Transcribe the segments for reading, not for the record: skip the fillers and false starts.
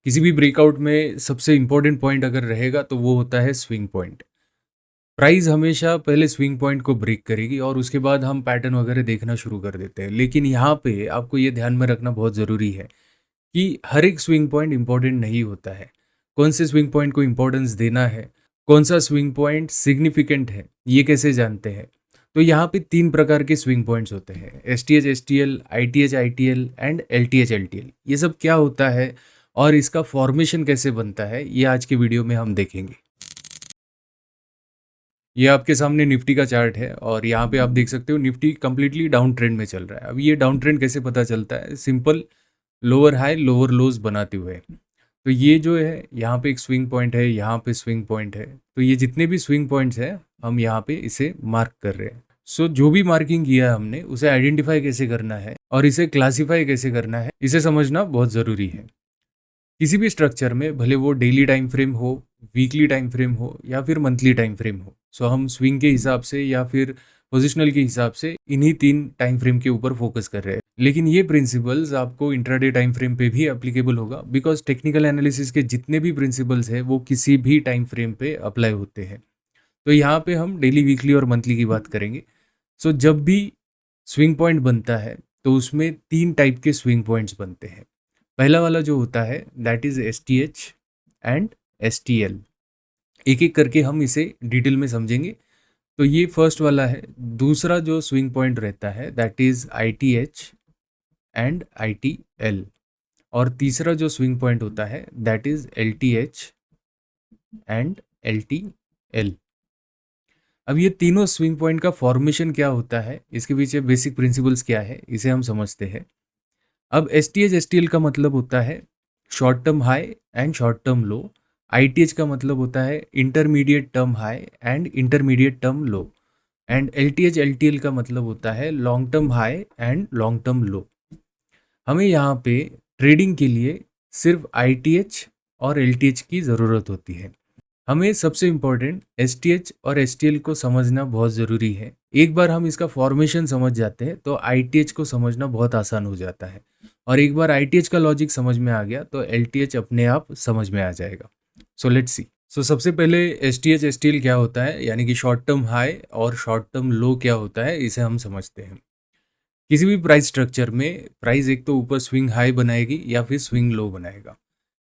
किसी भी ब्रेकआउट में सबसे इम्पोर्टेंट पॉइंट अगर रहेगा तो वो होता है स्विंग पॉइंट। प्राइस हमेशा पहले स्विंग पॉइंट को ब्रेक करेगी और उसके बाद हम पैटर्न वगैरह देखना शुरू कर देते हैं। लेकिन यहाँ पे आपको ये ध्यान में रखना बहुत ज़रूरी है कि हर एक स्विंग पॉइंट इम्पोर्टेंट नहीं होता है। कौन से स्विंग पॉइंट को इम्पोर्टेंस देना है, कौन सा स्विंग पॉइंट सिग्निफिकेंट है, ये कैसे जानते हैं? तो यहाँ पे 3 प्रकार के स्विंग पॉइंट्स होते हैं, STH STL, ITH ITL and LTH LTL. ये सब क्या होता है और इसका फॉर्मेशन कैसे बनता है, ये आज के वीडियो में हम देखेंगे। ये आपके सामने निफ्टी का चार्ट है और यहाँ पे आप देख सकते हो निफ्टी कंप्लीटली डाउन ट्रेंड में चल रहा है। अब ये डाउन ट्रेंड कैसे पता चलता है? सिंपल, लोअर हाई लोअर लोज बनाते हुए। तो ये जो है यहाँ पे एक स्विंग पॉइंट है, यहाँ पे स्विंग पॉइंट है। तो ये जितने भी स्विंग पॉइंट्स हैं हम यहाँ पे इसे मार्क कर रहे हैं। सो जो भी मार्किंग किया है हमने उसे आइडेंटिफाई कैसे करना है और इसे क्लासीफाई कैसे करना है, इसे समझना बहुत ज़रूरी है। किसी भी स्ट्रक्चर में भले वो डेली टाइम फ्रेम हो, वीकली टाइम फ्रेम हो या फिर मंथली टाइम फ्रेम हो, सो हम स्विंग के हिसाब से या फिर पोजिशनल के हिसाब से इन्हीं 3 टाइम फ्रेम के ऊपर फोकस कर रहे हैं। लेकिन ये प्रिंसिपल्स आपको इंट्राडे टाइम फ्रेम पे भी एप्लीकेबल होगा, बिकॉज टेक्निकल एनालिसिस के जितने भी प्रिंसिपल्स हैं वो किसी भी टाइम फ्रेम पे अप्लाई होते हैं। तो यहाँ पे हम डेली, वीकली और मंथली की बात करेंगे। सो जब भी स्विंग पॉइंट बनता है तो उसमें 3 टाइप के स्विंग पॉइंट्स बनते हैं। पहला वाला जो होता है that is STH and STL. एक एक करके हम इसे डिटेल में समझेंगे। तो ये फर्स्ट वाला है। दूसरा जो स्विंग पॉइंट रहता है that is ITH and ITL. और तीसरा जो स्विंग पॉइंट होता है दैट इज एलटीएच एंड एलटीएल। अब ये तीनों स्विंग पॉइंट का फॉर्मेशन क्या होता है, इसके पीछे बेसिक प्रिंसिपल्स क्या है, इसे हम समझते हैं। अब S T H S T L का मतलब होता है short term high and short term low. I T H का मतलब होता है intermediate term high and intermediate term low. And L T H L T L का मतलब होता है long term high and long term लो। हमें यहाँ पे ट्रेडिंग के लिए सिर्फ आई टी एच और एल टी एच की ज़रूरत होती है। हमें सबसे इम्पोर्टेंट एस टी एच और एस टी एल को समझना बहुत ज़रूरी है। एक बार हम इसका फॉर्मेशन समझ जाते हैं तो आई टी एच को समझना बहुत आसान हो जाता है, और एक बार आई टी एच का लॉजिक समझ में आ गया तो एल टी एच अपने आप समझ में आ जाएगा। So let's see. सो सबसे पहले S T H S T L क्या होता है, यानी कि शॉर्ट टर्म हाई और शॉर्ट टर्म लो क्या होता है, इसे हम समझते हैं। किसी भी प्राइस स्ट्रक्चर में प्राइस एक तो ऊपर स्विंग हाई बनाएगी या फिर स्विंग लो बनाएगा।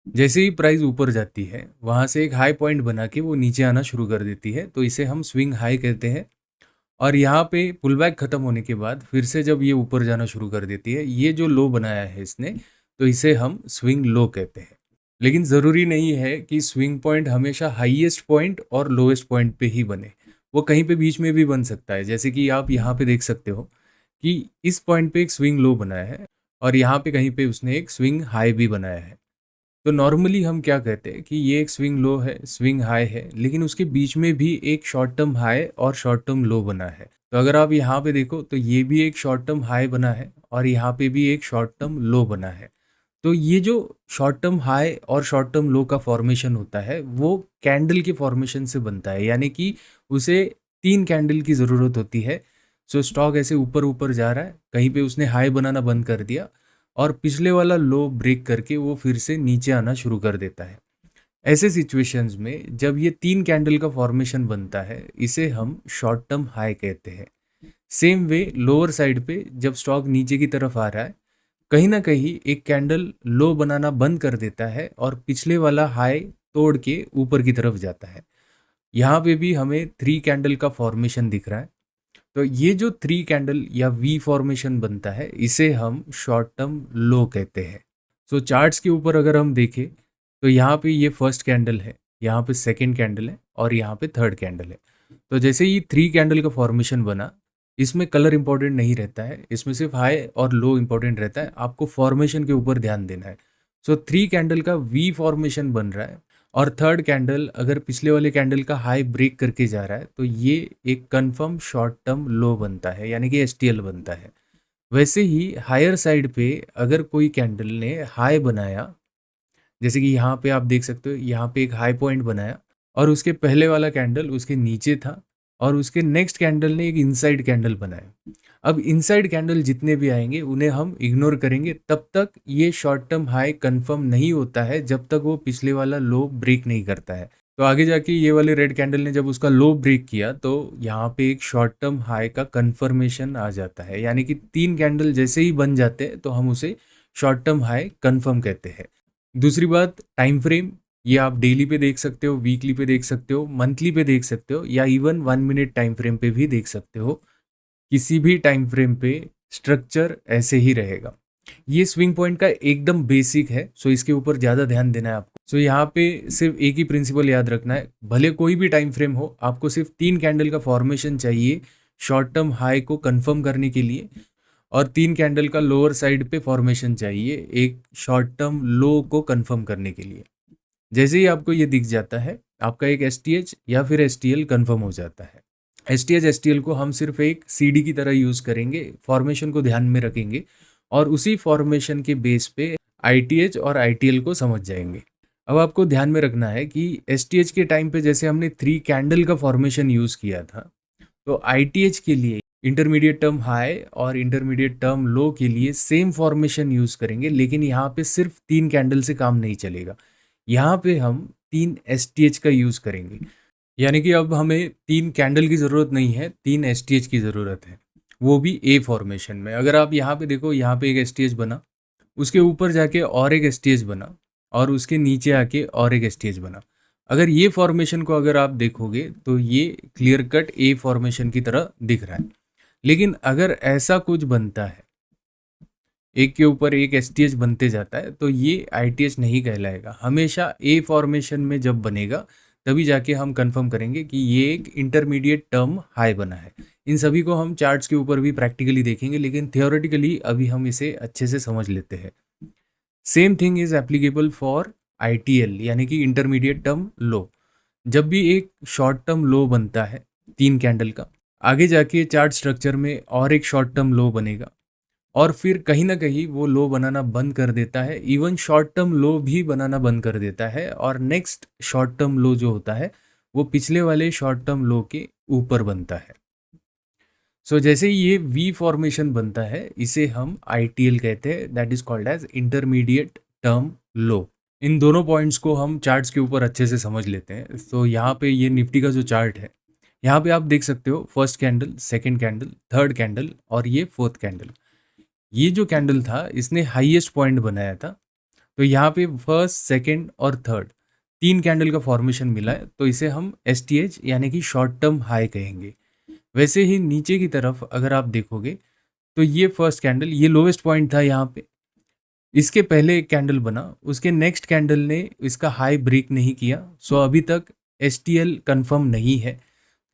जैसे ही प्राइस ऊपर जाती है वहाँ से एक हाई पॉइंट बना के वो नीचे आना शुरू कर देती है, तो इसे हम स्विंग हाई कहते हैं। और यहाँ पे पुल बैक खत्म होने के बाद फिर से जब ये ऊपर जाना शुरू कर देती है, ये जो लो बनाया है इसने, तो इसे हम स्विंग लो कहते हैं। लेकिन ज़रूरी नहीं है कि स्विंग पॉइंट हमेशा हाईएस्ट पॉइंट और लोएस्ट पॉइंट पे ही बने। वो कहीं पे बीच में भी बन सकता है। जैसे कि आप यहाँ पे देख सकते हो कि इस पॉइंट पे एक स्विंग लो बनाया है और यहाँ पे कहीं पे उसने एक स्विंग हाई भी बनाया है। तो नॉर्मली हम क्या कहते हैं कि ये एक स्विंग लो है, स्विंग हाई है, लेकिन उसके बीच में भी एक शॉर्ट टर्म हाई और शॉर्ट टर्म लो बना है। तो अगर आप यहाँ पे देखो तो ये भी एक शॉर्ट टर्म हाई बना है और यहाँ पे भी एक शॉर्ट टर्म लो बना है। तो ये जो शॉर्ट टर्म हाई और शॉर्ट टर्म लो का फॉर्मेशन होता है वो कैंडल के फॉर्मेशन से बनता है, यानी कि उसे 3 कैंडल की ज़रूरत होती है। सो स्टॉक ऐसे ऊपर ऊपर जा रहा है, कहीं पे उसने हाई बनाना बंद कर दिया और पिछले वाला लो ब्रेक करके वो फिर से नीचे आना शुरू कर देता है। ऐसे सिचुएशंस में जब ये 3 कैंडल का फॉर्मेशन बनता है इसे हम शॉर्ट टर्म हाई कहते हैं। सेम वे लोअर साइड पे जब स्टॉक नीचे की तरफ आ रहा है, कहीं ना कहीं एक कैंडल लो बनाना बंद कर देता है और पिछले वाला हाई तोड़ के ऊपर की तरफ जाता है। यहाँ पे भी हमें 3 कैंडल का फॉर्मेशन दिख रहा है। तो ये जो 3 कैंडल या वी फॉर्मेशन बनता है इसे हम शॉर्ट टर्म लो कहते हैं। सो चार्ट्स के ऊपर अगर हम देखें तो यहाँ पे ये फर्स्ट कैंडल है, यहाँ पे सेकंड कैंडल है और यहाँ पे थर्ड कैंडल है। तो जैसे ही 3 कैंडल का फॉर्मेशन बना, इसमें कलर इंपॉर्टेंट नहीं रहता है, इसमें सिर्फ हाई और लो इंपॉर्टेंट रहता है। आपको फॉर्मेशन के ऊपर ध्यान देना है। सो 3 कैंडल का वी फॉर्मेशन बन रहा है और थर्ड कैंडल अगर पिछले वाले कैंडल का हाई ब्रेक करके जा रहा है तो ये एक कंफर्म शॉर्ट टर्म लो बनता है, यानी कि एसटीएल बनता है। वैसे ही हायर साइड पे अगर कोई कैंडल ने हाई बनाया, जैसे कि यहाँ पे आप देख सकते हो, यहाँ पे एक हाई पॉइंट बनाया और उसके पहले वाला कैंडल उसके नीचे था और उसके नेक्स्ट कैंडल ने एक इनसाइड कैंडल बनाया। अब इनसाइड कैंडल जितने भी आएंगे उन्हें हम इग्नोर करेंगे तब तक ये शॉर्ट टर्म हाई कंफर्म नहीं होता है, जब तक वो पिछले वाला लो ब्रेक नहीं करता है। तो आगे जाके ये वाले रेड कैंडल ने जब उसका लो ब्रेक किया तो यहाँ पे एक शॉर्ट टर्म हाई का कंफर्मेशन आ जाता है, यानी कि 3 कैंडल जैसे ही बन जाते हैं तो हम उसे शॉर्ट टर्म हाई कंफर्म कहते हैं। दूसरी बात, टाइम फ्रेम, ये आप डेली पे देख सकते हो, वीकली पे देख सकते हो, मंथली पे देख सकते हो, या इवन 1 मिनट टाइम फ्रेम पे भी देख सकते हो। किसी भी टाइम फ्रेम पे स्ट्रक्चर ऐसे ही रहेगा। ये स्विंग पॉइंट का एकदम बेसिक है, सो इसके ऊपर ज़्यादा ध्यान देना है आपको। सो यहाँ पे सिर्फ एक ही प्रिंसिपल याद रखना है, भले कोई भी टाइम फ्रेम हो, आपको सिर्फ 3 कैंडल का फॉर्मेशन चाहिए शॉर्ट टर्म हाई को कंफर्म करने के लिए, और 3 कैंडल का लोअर साइड पे फॉर्मेशन चाहिए एक शॉर्ट टर्म लो को कंफर्म करने के लिए। जैसे ही आपको ये दिख जाता है, आपका एक एसटीएच या फिर एसटीएल कंफर्म हो जाता है। एसटीएच एसटीएल को हम सिर्फ एक सीडी की तरह यूज़ करेंगे, फॉर्मेशन को ध्यान में रखेंगे और उसी फॉर्मेशन के बेस पे आईटीएच और आईटीएल को समझ जाएंगे। अब आपको ध्यान में रखना है कि एसटीएच के टाइम पे जैसे हमने 3 कैंडल का फॉर्मेशन यूज़ किया था, तो आईटीएच के लिए इंटरमीडिएट टर्म हाई और इंटरमीडिएट टर्म लो के लिए सेम फॉर्मेशन यूज़ करेंगे, लेकिन यहाँ पे सिर्फ 3 कैंडल से काम नहीं चलेगा। यहाँ पे हम 3 एसटीएच का यूज़ करेंगे, यानी कि अब हमें 3 कैंडल की ज़रूरत नहीं है, 3 एसटीएच की ज़रूरत है, वो भी ए फॉर्मेशन में। अगर आप यहाँ पे देखो, यहाँ पे एक एसटीएच बना, उसके ऊपर जाके और एक एसटीएच बना, और उसके नीचे आके और एक एसटीएच बना। अगर ये फॉर्मेशन को अगर आप देखोगे तो ये क्लियर कट ए फॉर्मेशन की तरह दिख रहा है। लेकिन अगर ऐसा कुछ बनता है, एक के ऊपर एक एसटीएच बनते जाता है, तो ये आईटीएच नहीं कहलाएगा। हमेशा ए फॉर्मेशन में जब बनेगा तभी जाके हम कंफर्म करेंगे कि ये एक इंटरमीडिएट टर्म हाई बना है। इन सभी को हम चार्ट्स के ऊपर भी प्रैक्टिकली देखेंगे, लेकिन थियोरेटिकली अभी हम इसे अच्छे से समझ लेते हैं। Same thing is applicable for ITL, यानी कि इंटरमीडिएट टर्म लो। जब भी एक शॉर्ट टर्म लो बनता है 3 कैंडल का, आगे जाके चार्ट स्ट्रक्चर में और एक शॉर्ट टर्म लो बनेगा, और फिर कहीं ना कहीं वो लो बनाना बंद कर देता है, इवन शॉर्ट टर्म लो भी बनाना बंद कर देता है, और नेक्स्ट शॉर्ट टर्म लो जो होता है वो पिछले वाले शॉर्ट टर्म लो के ऊपर बनता है। सो जैसे ही ये वी फॉर्मेशन बनता है, इसे हम आईटीएल कहते हैं, that is called as intermediate term low. इन दोनों पॉइंट्स को हम चार्ट्स के ऊपर अच्छे से समझ लेते हैं। तो यहाँ पे ये निफ्टी का जो चार्ट है, यहाँ पे आप देख सकते हो first candle, second candle, third candle और ये फोर्थ कैंडल। ये जो कैंडल था इसने हाईएस्ट पॉइंट बनाया था, तो यहाँ पे फर्स्ट, सेकंड और थर्ड 3 कैंडल का फॉर्मेशन मिला है, तो इसे हम एसटीएच यानी कि शॉर्ट टर्म हाई कहेंगे। वैसे ही नीचे की तरफ अगर आप देखोगे तो ये फर्स्ट कैंडल, ये लोवेस्ट पॉइंट था यहाँ पे, इसके पहले एक कैंडल बना, उसके नेक्स्ट कैंडल ने इसका हाई ब्रेक नहीं किया, सो अभी तक एसटीएल कंफर्म नहीं है।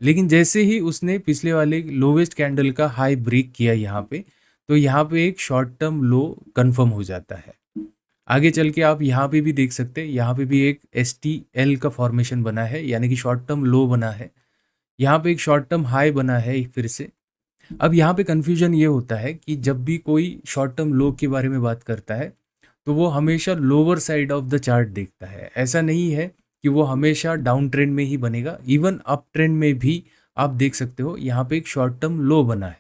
लेकिन जैसे ही उसने पिछले वाले लोवेस्ट कैंडल का हाई ब्रेक किया यहाँ पे, तो यहाँ पे एक शॉर्ट टर्म लो कंफर्म हो जाता है। आगे चल के आप यहाँ पे भी देख सकते हैं, यहाँ पे भी एक एसटीएल का फॉर्मेशन बना है, यानी कि शॉर्ट टर्म लो बना है। यहाँ पे एक शॉर्ट टर्म हाई बना है फिर से। अब यहाँ पे कन्फ्यूजन ये होता है कि जब भी कोई शॉर्ट टर्म लो के बारे में बात करता है तो वो हमेशा lower side of the chart देखता है। ऐसा नहीं है कि वो हमेशा डाउन ट्रेंड में ही बनेगा, इवन अप ट्रेंड में भी आप देख सकते हो यहाँ पे एक शॉर्ट टर्म लो बना है,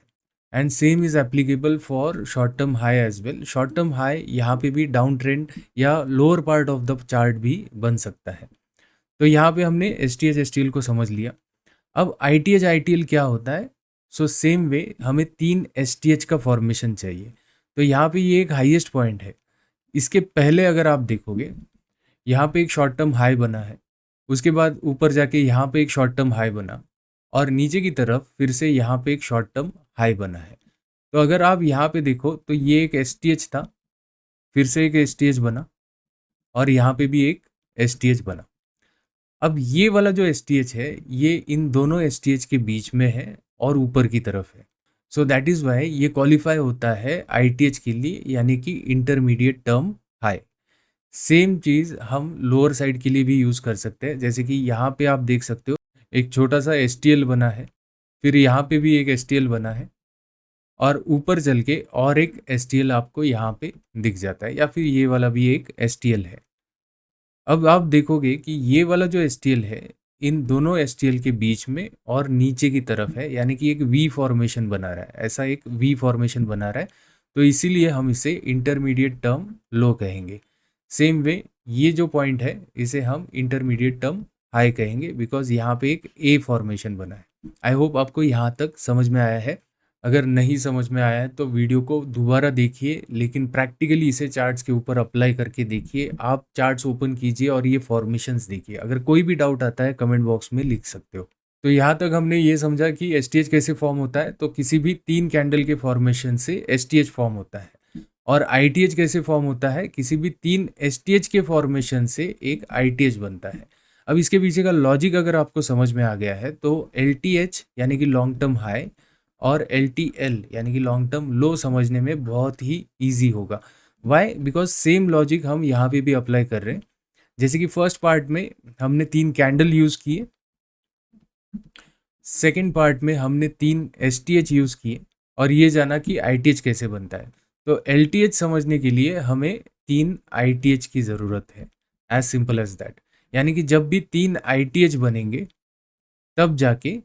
and same is applicable for short term high as well. Short term high यहाँ पे भी डाउन ट्रेंड या lower part of the chart भी बन सकता है। तो यहाँ पे हमने एसटीएच एसटीएल को समझ लिया। अब आईटीएच आईटीएल क्या होता है? सो सेम वे हमें 3 एसटीएच का फॉर्मेशन चाहिए। तो यहाँ पे ये एक हाईएस्ट पॉइंट है, इसके पहले अगर आप देखोगे यहाँ पे एक शॉर्ट टर्म हाई बना है, उसके बाद ऊपर जाके यहाँ पे एक शॉर्ट टर्म हाई बना, और नीचे की तरफ फिर से यहाँ पे एक शॉर्ट टर्म हाई बना है। तो अगर आप यहाँ पे देखो तो ये एक एसटीएच था, फिर से एक एसटीएच बना, और यहाँ पे भी एक एसटीएच बना। अब ये वाला जो एसटीएच है ये इन दोनों एसटीएच के बीच में है और ऊपर की तरफ है। सो दैट इज़ वाई ये क्वालिफाई होता है आईटीएच के लिए, यानी कि इंटरमीडिएट टर्म हाई। सेम चीज़ हम लोअर साइड के लिए भी यूज़ कर सकते हैं, जैसे कि यहाँ पे आप देख सकते हो एक छोटा सा एसटीएल बना है, फिर यहाँ पे भी एक एसटीएल बना है, और ऊपर चल के और एक एसटीएल आपको यहाँ पे दिख जाता है, या फिर ये वाला भी एक एसटीएल है। अब आप देखोगे कि ये वाला जो एसटीएल है इन दोनों एसटीएल के बीच में और नीचे की तरफ है, यानी कि एक वी फॉर्मेशन बना रहा है, ऐसा एक वी फॉर्मेशन बना रहा है। तो इसीलिए हम इसे इंटरमीडिएट टर्म लो कहेंगे। सेम वे ये जो पॉइंट है इसे हम इंटरमीडिएट टर्म हाई कहेंगे, बिकॉज यहाँ पे एक ए फॉर्मेशन बना है। आई होप आपको यहाँ तक समझ में आया है। अगर नहीं समझ में आया है तो वीडियो को दोबारा देखिए, लेकिन प्रैक्टिकली इसे चार्ट्स के ऊपर अप्लाई करके देखिए। आप चार्ट्स ओपन कीजिए और ये फॉर्मेशंस देखिए। अगर कोई भी डाउट आता है कमेंट बॉक्स में लिख सकते हो। तो यहाँ तक हमने ये समझा कि एसटीएच कैसे फॉर्म होता है। तो किसी भी 3 कैंडल के फॉर्मेशन से एसटीएच फॉर्म होता है। और आईटीएच कैसे फॉर्म होता है, किसी भी 3 एसटीएच के फॉर्मेशन से एक आईटीएच बनता है। अब इसके पीछे का लॉजिक अगर आपको समझ में आ गया है तो एलटीएच यानी कि लॉन्ग टर्म हाई और एल यानी कि लॉन्ग टर्म लो समझने में बहुत ही ईजी होगा। वाई? बिकॉज सेम लॉजिक हम यहाँ पे भी अप्लाई कर रहे हैं। जैसे कि फर्स्ट पार्ट में हमने 3 कैंडल यूज़ किए, सेकेंड पार्ट में हमने 3 एसटीएच यूज़ किए और ये जाना कि आईटीएच कैसे बनता है। तो एलटीएच समझने के लिए हमें 3 आईटीएच की ज़रूरत है, एज सिंपल एज दैट। यानी कि जब भी 3 आईटीएच बनेंगे तब जाके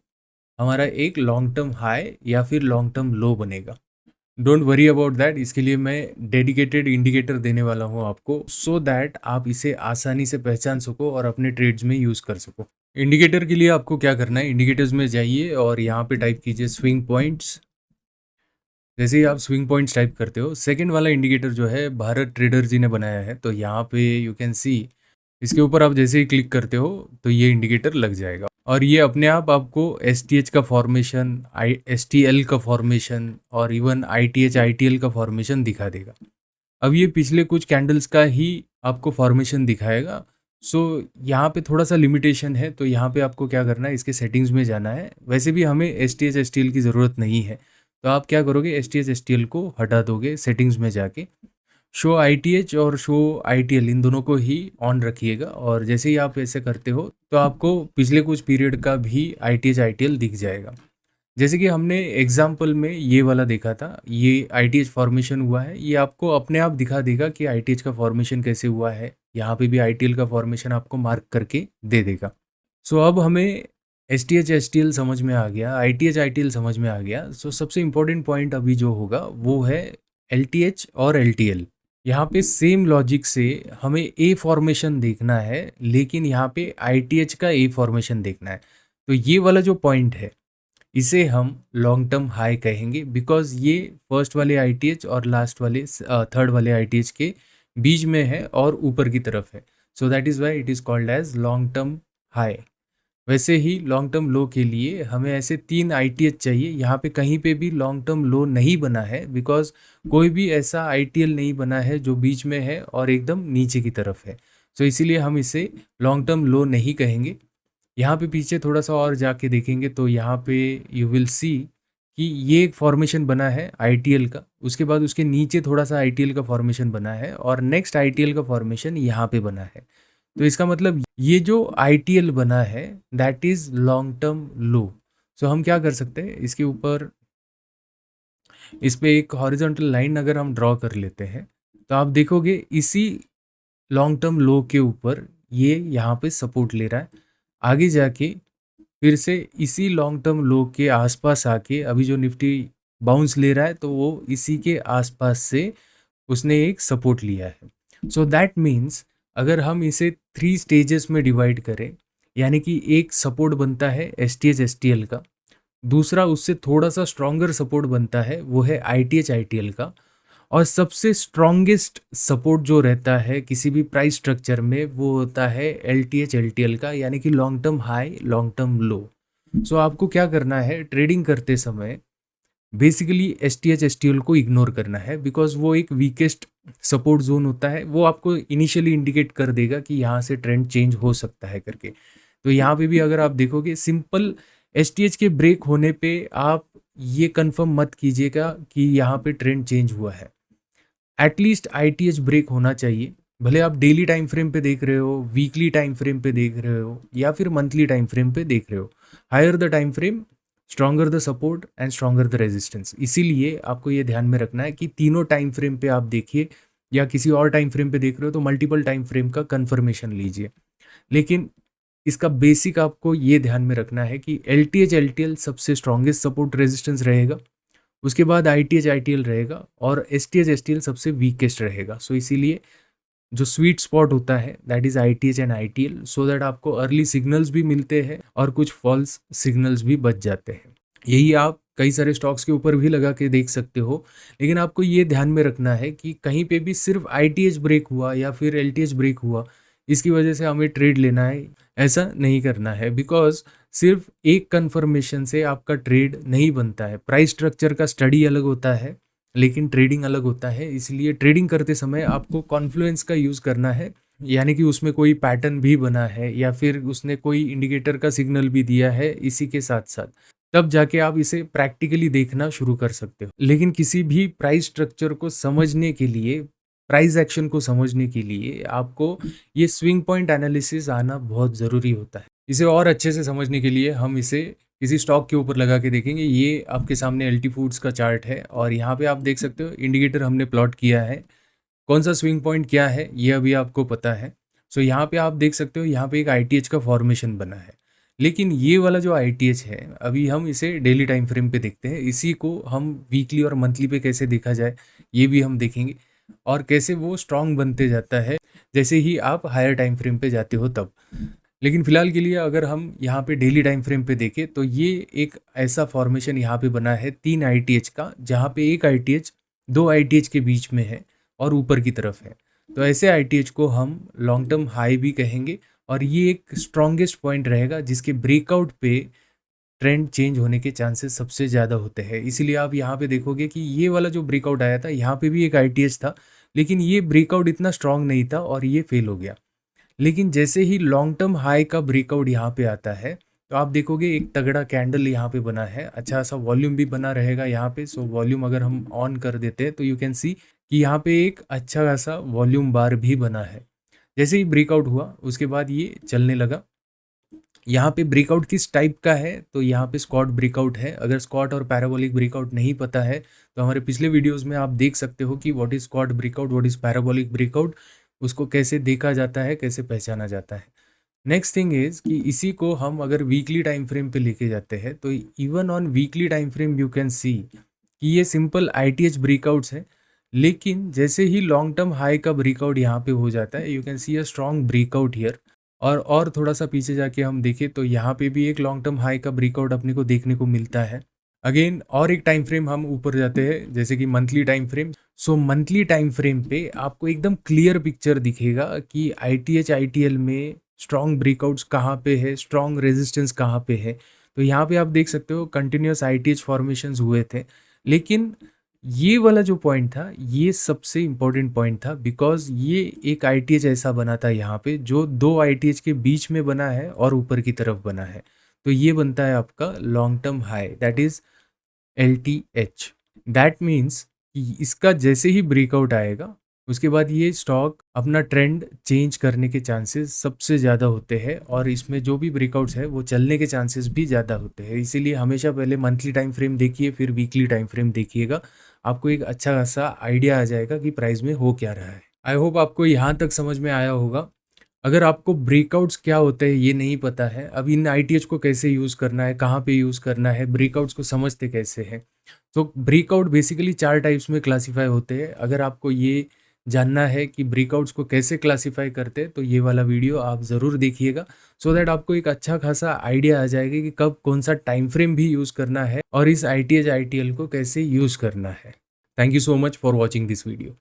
हमारा एक लॉन्ग टर्म हाई या फिर लॉन्ग टर्म लो बनेगा। डोंट वरी अबाउट दैट, इसके लिए मैं डेडिकेटेड इंडिकेटर देने वाला हूँ आपको, सो दैट आप इसे आसानी से पहचान सको और अपने ट्रेड्स में यूज़ कर सको। इंडिकेटर के लिए आपको क्या करना है, इंडिकेटर्स में जाइए और यहाँ पे टाइप कीजिए स्विंग पॉइंट्स। जैसे ही आप स्विंग पॉइंट्स टाइप करते हो, सेकेंड वाला इंडिकेटर जो है भारत ट्रेडर जी ने बनाया है, तो यहाँ पे यू कैन सी, इसके ऊपर आप जैसे ही क्लिक करते हो तो ये इंडिकेटर लग जाएगा और ये अपने आप आपको एसटीएच का फॉर्मेशन, एसटीएल का फॉर्मेशन और इवन आईटीएच आईटीएल का फॉर्मेशन दिखा देगा। अब ये पिछले कुछ कैंडल्स का ही आपको फॉर्मेशन दिखाएगा। सो यहाँ पे थोड़ा सा लिमिटेशन है, तो यहाँ पे आपको क्या करना है, इसके सेटिंग्स में जाना है। वैसे भी हमें एसटीएच एसटीएल की ज़रूरत नहीं है, तो आप क्या करोगे, एसटीएच एसटीएल को हटा दोगे सेटिंग्स में जाके। शो आईटीएच और शो आईटीएल इन दोनों को ही ऑन रखिएगा और जैसे ही आप ऐसे करते हो तो आपको पिछले कुछ पीरियड का भी आईटीएच आईटीएल दिख जाएगा। जैसे कि हमने एग्जाम्पल में ये वाला देखा था, ये आईटीएच फॉर्मेशन हुआ है, ये आपको अपने आप दिखा देगा कि आईटीएच का फॉर्मेशन कैसे हुआ है। यहाँ पे भी आईटीएल का फॉर्मेशन आपको मार्क करके दे देगा। सो अब हमें एसटीएच एसटीएल समझ में आ गया, आईटीएच आईटीएल समझ में आ गया। सो सबसे इम्पोर्टेंट पॉइंट अभी जो होगा वो है एलटीएच और एलटीएल। यहाँ पे सेम लॉजिक से हमें ए फॉर्मेशन देखना है, लेकिन यहाँ पे आईटीएच का ए फॉर्मेशन देखना है। तो ये वाला जो पॉइंट है इसे हम लॉन्ग टर्म हाई कहेंगे, बिकॉज ये फर्स्ट वाले आईटीएच और लास्ट वाले थर्ड वाले आईटीएच के बीच में है और ऊपर की तरफ है। So that is why it is called as long term high. वैसे ही लॉन्ग टर्म लो के लिए हमें ऐसे 3 आईटीएच चाहिए। यहाँ पे कहीं पे भी लॉन्ग टर्म लो नहीं बना है, बिकॉज कोई भी ऐसा आईटीएल नहीं बना है जो बीच में है और एकदम नीचे की तरफ है। सो इसीलिए हम इसे लॉन्ग टर्म लो नहीं कहेंगे। यहाँ पे पीछे थोड़ा सा और जाके देखेंगे तो यहाँ पे यू विल सी कि ये एक फॉर्मेशन बना है आईटीएल का, उसके बाद उसके नीचे थोड़ा सा आईटीएल का फॉर्मेशन बना है और नेक्स्ट आईटीएल का फॉर्मेशन यहाँ पे बना है। तो इसका मतलब ये जो आईटीएल बना है that is long term low. So हम क्या कर सकते हैं, इसके ऊपर इस पे एक हॉरिजॉन्टल लाइन अगर हम ड्रॉ कर लेते हैं तो आप देखोगे इसी लॉन्ग टर्म लो के ऊपर ये यहाँ पे सपोर्ट ले रहा है। आगे जाके फिर से इसी लॉन्ग टर्म लो के आसपास आके अभी जो निफ्टी बाउंस ले रहा है तो वो इसी के आसपास से उसने एक सपोर्ट लिया है। सो दैट मीन्स अगर हम इसे 3 स्टेजेस में डिवाइड करें, यानी कि एक सपोर्ट बनता है एसटीएच एसटीएल का, दूसरा उससे थोड़ा सा स्ट्रॉन्गर सपोर्ट बनता है वो है आईटीएच आईटीएल का, और सबसे स्ट्रॉन्गेस्ट सपोर्ट जो रहता है किसी भी प्राइस स्ट्रक्चर में वो होता है एलटीएच एलटीएल का, यानी कि long term high long term low. So आपको क्या करना है, ट्रेडिंग करते समय बेसिकली एसटीएच एसटीएल को इग्नोर करना है, बिकॉज वो एक वीकेस्ट सपोर्ट जोन होता है। वो आपको इनिशियली इंडिकेट कर देगा कि यहाँ से ट्रेंड चेंज हो सकता है करके। तो यहाँ पे भी अगर आप देखोगे सिंपल एसटीएच के ब्रेक होने पे आप ये कंफर्म मत कीजिएगा कि यहाँ पे ट्रेंड चेंज हुआ है। एटलीस्ट आईटीएच ब्रेक होना चाहिए, भले आप डेली टाइम फ्रेम पे देख रहे हो, वीकली टाइम फ्रेम पे देख रहे हो या फिर मंथली टाइम फ्रेम पे देख रहे हो। Higher the time frame stronger the support and stronger the resistance. इसीलिए आपको ये ध्यान में रखना है कि तीनों टाइम फ्रेम पे आप देखिए, या किसी और टाइम फ्रेम पे देख रहे हो तो मल्टीपल टाइम फ्रेम का कंफर्मेशन लीजिए। लेकिन इसका बेसिक आपको ये ध्यान में रखना है कि LTH LTL सबसे स्ट्रॉन्गेस्ट सपोर्ट रेजिस्टेंस रहेगा, उसके बाद ITH ITL रहेगा और STH STL सबसे वीकेस्ट रहेगा। सो इसीलिए जो स्वीट स्पॉट होता है that is ITH and ITL, so that आपको अर्ली सिग्नल्स भी मिलते हैं और कुछ फॉल्स सिग्नल्स भी बच जाते हैं। यही आप कई सारे स्टॉक्स के ऊपर भी लगा के देख सकते हो, लेकिन आपको ये ध्यान में रखना है कि कहीं पे भी सिर्फ ITH ब्रेक हुआ या फिर LTH ब्रेक हुआ इसकी वजह से हमें ट्रेड लेना है, ऐसा नहीं करना है। बिकॉज सिर्फ एक कन्फर्मेशन से आपका ट्रेड नहीं बनता है। प्राइस स्ट्रक्चर का स्टडी अलग होता है लेकिन ट्रेडिंग अलग होता है, इसलिए ट्रेडिंग करते समय आपको कॉन्फ्लुएंस का यूज़ करना है, यानी कि उसमें कोई पैटर्न भी बना है या फिर उसने कोई इंडिकेटर का सिग्नल भी दिया है इसी के साथ साथ, तब जाके आप इसे प्रैक्टिकली देखना शुरू कर सकते हो। लेकिन किसी भी प्राइस स्ट्रक्चर को समझने के लिए, प्राइस एक्शन को समझने के लिए आपको ये स्विंग पॉइंट एनालिसिस आना बहुत ज़रूरी होता है। इसे और अच्छे से समझने के लिए हम इसे किसी स्टॉक के ऊपर लगा के देखेंगे। ये आपके सामने LT फूड्स का चार्ट है और यहाँ पे आप देख सकते हो इंडिकेटर हमने प्लॉट किया है। कौन सा स्विंग पॉइंट क्या है ये अभी आपको पता है। सो यहाँ पे आप देख सकते हो यहाँ पे एक ITH का फॉर्मेशन बना है, लेकिन ये वाला जो ITH है अभी हम इसे डेली टाइम फ्रेम पे देखते हैं। इसी को हम वीकली और मंथली पे कैसे देखा जाए ये भी हम देखेंगे और कैसे वो स्ट्रांग बनते जाता है जैसे ही आप हायर टाइम फ्रेम पे जाते हो तब। लेकिन फिलहाल के लिए अगर हम यहाँ पे डेली टाइम फ्रेम पे देखें तो ये एक ऐसा फॉर्मेशन यहाँ पे बना है 3 ITH का, जहाँ पे एक ITH 2 ITH के बीच में है और ऊपर की तरफ है। तो ऐसे ITH को हम लॉन्ग टर्म हाई भी कहेंगे और ये एक स्ट्रॉन्गेस्ट पॉइंट रहेगा जिसके ब्रेकआउट पे ट्रेंड चेंज होने के चांसेस सबसे ज़्यादा होते हैं। इसीलिए आप यहाँ पे देखोगे कि ये वाला जो ब्रेकआउट आया था यहाँ पे भी एक ITH था, लेकिन ये ब्रेकआउट इतना स्ट्रांग नहीं था और ये फेल हो गया। लेकिन जैसे ही लॉन्ग टर्म हाई का ब्रेकआउट यहाँ पे आता है तो आप देखोगे एक तगड़ा कैंडल यहाँ पे बना है, अच्छा सा वॉल्यूम भी बना रहेगा यहाँ पे। सो वॉल्यूम अगर हम ऑन कर देते हैं तो यू कैन सी कि यहाँ पे एक अच्छा खासा वॉल्यूम बार भी बना है। जैसे ही ब्रेकआउट हुआ उसके बाद ये चलने लगा। यहाँ पे ब्रेकआउट किस टाइप का है तो यहाँ पे स्क्वाट ब्रेकआउट है। अगर स्क्वाट और पैराबोलिक ब्रेकआउट नहीं पता है तो हमारे पिछले वीडियोस में आप देख सकते हो कि what is squat breakout, what is parabolic breakout, उसको कैसे देखा जाता है, कैसे पहचाना जाता है। नेक्स्ट थिंग इज कि इसी को हम अगर वीकली टाइम फ्रेम पे लेके जाते हैं तो even on weekly time frame you can see कि ये सिंपल ITH ब्रेकआउट्स है, लेकिन जैसे ही लॉन्ग टर्म हाई का ब्रेकआउट यहाँ पे हो जाता है you can see a strong breakout here. और थोड़ा सा पीछे जाके हम देखें तो यहाँ पे भी एक लॉन्ग टर्म हाई का ब्रेकआउट अपने को देखने को मिलता है। अगेन और एक टाइम फ्रेम हम ऊपर जाते हैं जैसे कि मंथली टाइम फ्रेम। सो मंथली टाइम फ्रेम पे आपको एकदम क्लियर पिक्चर दिखेगा कि ITH ITL में स्ट्रॉन्ग ब्रेकआउट्स कहाँ पे है, स्ट्रॉन्ग रेजिस्टेंस कहाँ पे है। तो यहाँ पे आप देख सकते हो कंटिन्यूस ITH फॉर्मेशंस हुए थे, लेकिन ये वाला जो पॉइंट था ये सबसे इम्पोर्टेंट पॉइंट था बिकॉज ये एक ITH ऐसा बना था यहाँ पे जो 2 ITH के बीच में बना है और ऊपर की तरफ बना है। तो ये बनता है आपका long term high that is LTH। That means कि इसका जैसे ही ब्रेकआउट आएगा उसके बाद ये स्टॉक अपना ट्रेंड चेंज करने के चांसेस सबसे ज़्यादा होते हैं और इसमें जो भी ब्रेकआउट्स है वो चलने के चांसेस भी ज़्यादा होते हैं। इसीलिए हमेशा पहले मंथली टाइम फ्रेम देखिए फिर वीकली टाइम फ्रेम देखिएगा, आपको एक अच्छा खासा आइडिया आ जाएगा कि प्राइस में हो क्या रहा है। आई होप आपको यहाँ तक समझ में आया होगा। अगर आपको ब्रेकआउट्स क्या होते हैं ये नहीं पता है, अब इन ITH को कैसे यूज़ करना है, कहाँ पे यूज़ करना है, ब्रेकआउट्स को समझते कैसे हैं, तो ब्रेकआउट बेसिकली 4 टाइप्स में क्लासीफाई होते हैं। अगर आपको ये जानना है कि ब्रेकआउट्स को कैसे क्लासीफाई करते हैं तो ये वाला वीडियो आप ज़रूर देखिएगा, सो दैट आपको एक अच्छा खासा आइडिया आ जाएगा कि कब कौन सा टाइम फ्रेम भी यूज़ करना है और इस ITH ITL को कैसे यूज़ करना है। Thank you so much for watching this video.